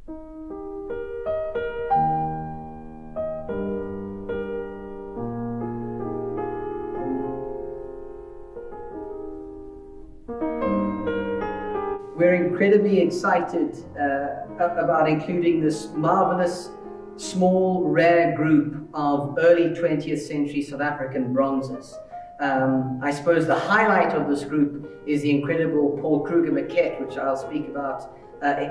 We're incredibly excited about including this marvelous, small, rare group of early 20th century South African bronzes. I suppose the highlight of this group is the incredible Paul Kruger maquette, which I'll speak about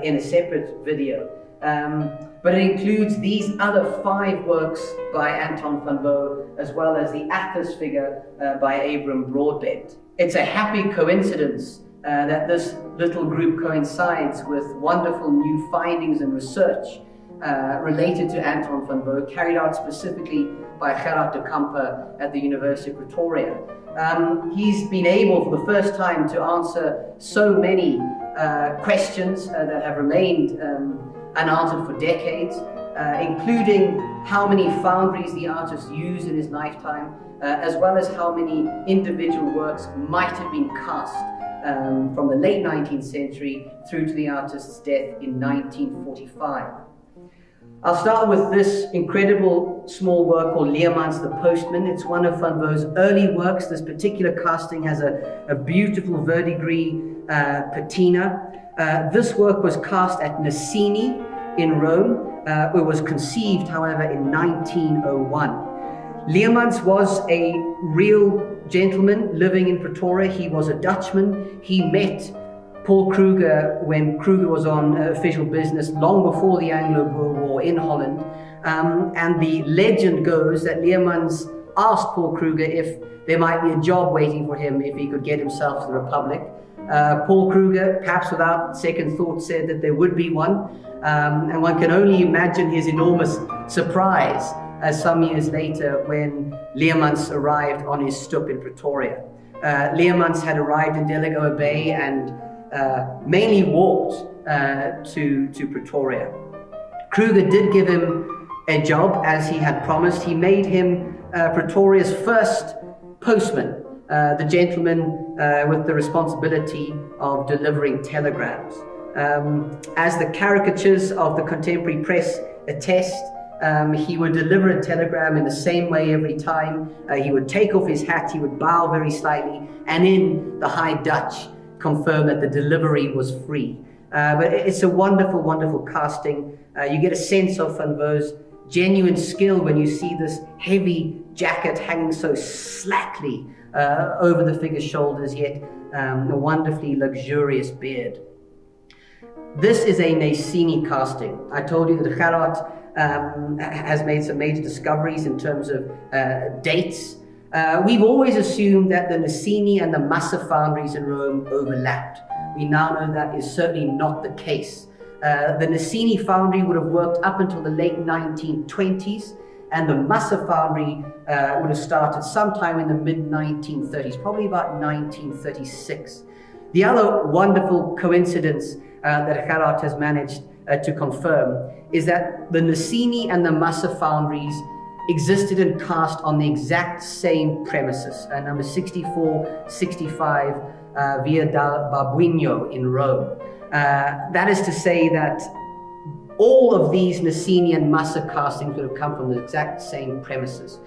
in a separate video. But it includes these other 5 works by Anton van Wouw, as well as the Atlas figure by Abraham Broadbent. It's a happy coincidence that this little group coincides with wonderful new findings and research related to Anton van Wouw, carried out specifically by Gerard de Camper at the University of Pretoria. He's been able for the first time to answer so many questions that have remained unanswered for decades, including how many foundries the artist used in his lifetime, as well as how many individual works might have been cast from the late 19th century through to the artist's death in 1945. I'll start with this incredible small work called Leemans the Postman. It's one of Van Wouw's early works. This particular casting has a beautiful verdigris patina. This work was cast at Nessini in Rome. It was conceived, however, in 1901. Leemans was a real gentleman living in Pretoria. He was a Dutchman. He met Paul Kruger when Kruger was on official business long before the Anglo-Boer War in Holland. And the legend goes that Leemans asked Paul Kruger if there might be a job waiting for him if he could get himself to the Republic. Paul Kruger, perhaps without second thought, said that there would be one. And one can only imagine his enormous surprise some years later when Leemans arrived on his stoep in Pretoria. Leemans had arrived in Delagoa Bay and mainly walked to Pretoria. Kruger did give him a job as he had promised. He made him Pretoria's first postman, the gentleman with the responsibility of delivering telegrams. As the caricatures of the contemporary press attest, he would deliver a telegram in the same way every time. He would take off his hat, he would bow very slightly, and in the High Dutch confirm that the delivery was free. But it's a wonderful, wonderful casting. You get a sense of Van Wouw's genuine skill when you see this heavy jacket hanging so slackly over the figure's shoulders, yet a wonderfully luxurious beard. This is a Nessini casting. I told you that Gerard has made some major discoveries in terms of dates. We've always assumed that the Nessini and the Massa foundries in Rome overlapped. We now know that is certainly not the case. The Nessini foundry would have worked up until the late 1920s, and the Massa foundry would have started sometime in the mid-1930s, probably about 1936. The other wonderful coincidence that Gerard has managed to confirm is that the Nessini and the Massa foundries existed and cast on the exact same premises, number 6465 Via del Babuino in Rome. That is to say that all of these Nessini and Massa castings would have come from the exact same premises,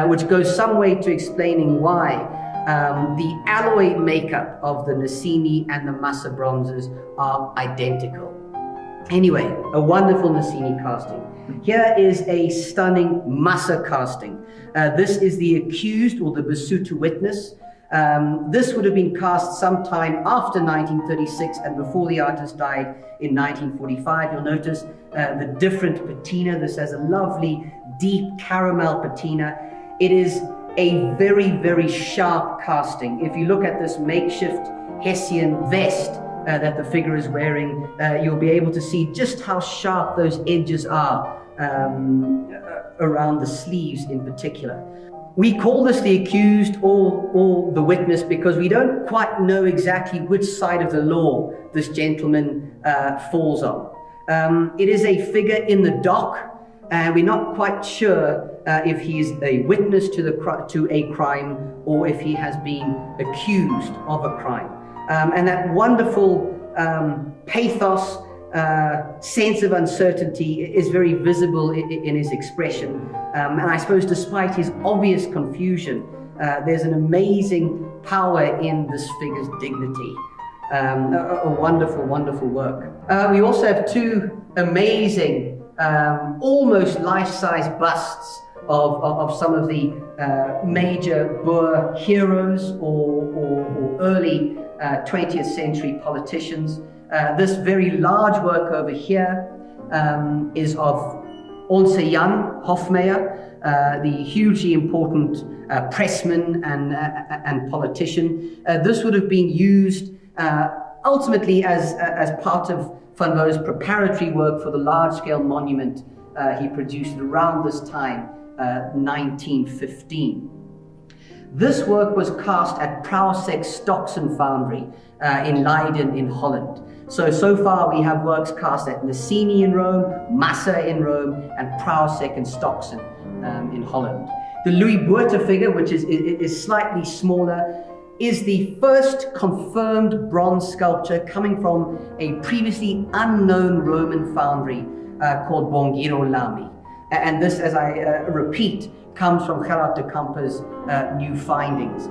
which goes some way to explaining why the alloy makeup of the Nessini and the Massa bronzes are identical. Anyway, a wonderful Nessini casting. Here is a stunning Massa casting. This is the accused, or the Basotho witness. This would have been cast sometime after 1936 and before the artist died in 1945. You'll notice the different patina. This has a lovely deep caramel patina. It is a very, very sharp casting. If you look at this makeshift Hessian vest that the figure is wearing, you'll be able to see just how sharp those edges are around the sleeves in particular. We call this the accused or the witness because we don't quite know exactly which side of the law this gentleman falls on. It is a figure in the dock, and we're not quite sure if he is a witness to a crime or if he has been accused of a crime. And that wonderful pathos sense of uncertainty is very visible in his expression. And I suppose despite his obvious confusion, there's an amazing power in this figure's dignity. A wonderful, wonderful work. We also have two amazing, almost life-size busts of some of the major Boer heroes or early 20th century politicians. This very large work over here is of Onze Jan Hofmeyr, the hugely important pressman and politician. This would have been used ultimately as part of Van Wouw's preparatory work for the large-scale monument he produced around this time, 1915. This work was cast at Prouwsek Stockson Foundry in Leiden in Holland. So far we have works cast at Messini in Rome, Massa in Rome, and Prouwsek and Stockson in Holland. The Louis Botha figure, which is slightly smaller, is the first confirmed bronze sculpture coming from a previously unknown Roman foundry called Bongirolami. And this, as I repeat, comes from Gerard de Camper's new findings,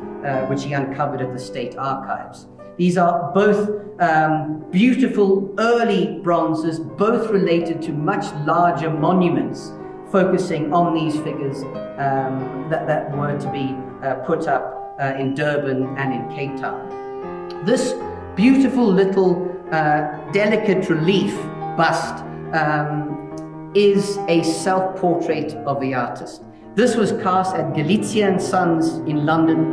which he uncovered at the State Archives. These are both beautiful early bronzes, both related to much larger monuments, focusing on these figures that were to be put up in Durban and in Cape Town. This beautiful little delicate relief bust is a self-portrait of the artist. This was cast at Galizia & Sons in London,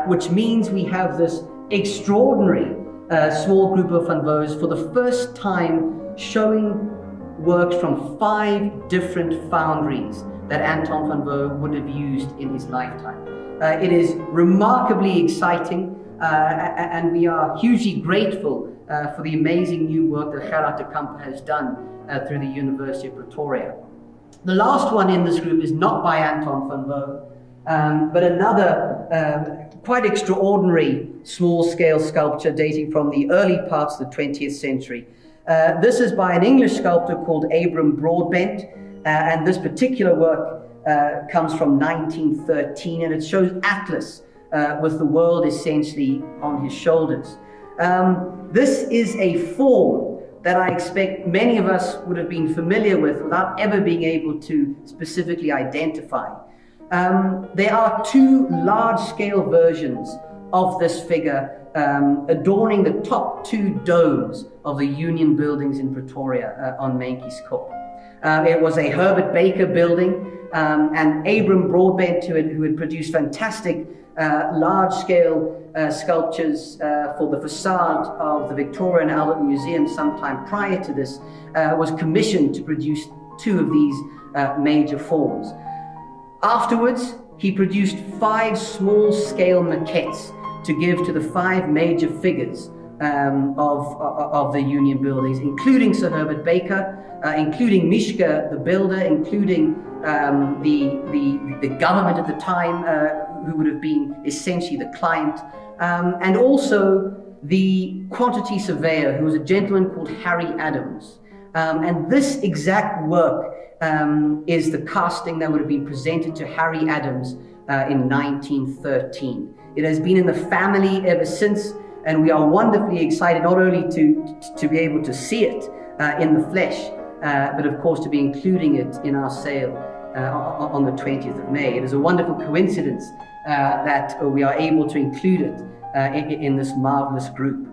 which means we have this extraordinary small group of Van Wouws for the first time showing works from 5 different foundries that Anton van Wouw would have used in his lifetime. It is remarkably exciting, and we are hugely grateful for the amazing new work that Gerard de Camper has done through the University of Pretoria. The last one in this group is not by Anton van Wouw, but another quite extraordinary small-scale sculpture dating from the early parts of the 20th century. This is by an English sculptor called Abraham Broadbent, and this particular work comes from 1913, and it shows Atlas with the world essentially on his shoulders. This is a form that I expect many of us would have been familiar with without ever being able to specifically identify. There are 2 large-scale versions of this figure adorning the top 2 domes of the Union buildings in Pretoria on Meintjieskop. It was a Herbert Baker building, and Abraham Broadbent, who had produced fantastic large-scale sculptures for the facade of the Victoria and Albert Museum sometime prior to this, was commissioned to produce 2 of these major forms. Afterwards, he produced 5 small-scale maquettes to give to the 5 major figures of the Union buildings, including Sir Herbert Baker, including Mishka the builder, including the government at the time, who would have been essentially the client, and also the quantity surveyor, who was a gentleman called Harry Adams. And this exact work is the casting that would have been presented to Harry Adams in 1913. It has been in the family ever since, and we are wonderfully excited not only to be able to see it in the flesh, but of course to be including it in our sale on the 20th of May. It is a wonderful coincidence that we are able to include it in this marvelous group.